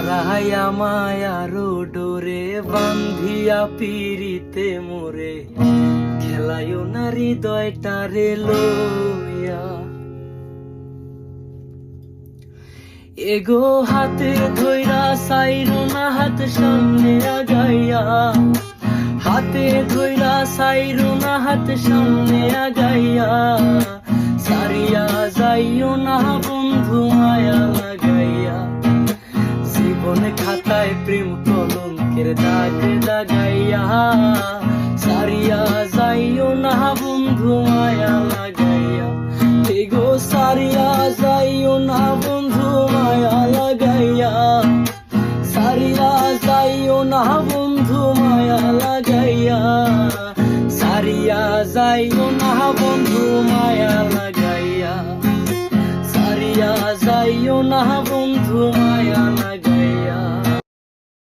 জড়াইয়া মায়ারো ডোরে বান্ধিয়া পিরিতে মোরে খেলায়ও না হৃদয়টারে লইয়া। এগো হাতে ধইরা সাইরো না হাত সামনে আগাইয়া, হাতে ধইরা সাইরো না হাত সামনে আগাইয়া। সারিয়া যাইও না বন্ধু মায়া লাগাইয়া, জীবন খাতায় প্রেম কলঙ্কের দাগ লাগাইয়া। সারিয়া যাইও না বন্ধু মায়া লাগাইয়া, এগো সারিয়া যাইও না বন্ধু মায়া লাগাইয়া। সারিয়া যাইও না বন্ধু মায়া লাগাইয়া, সারিয়া যাইও না বন্ধু মায়া লাগাইয়া, সারিয়া যাইও না বন্ধু।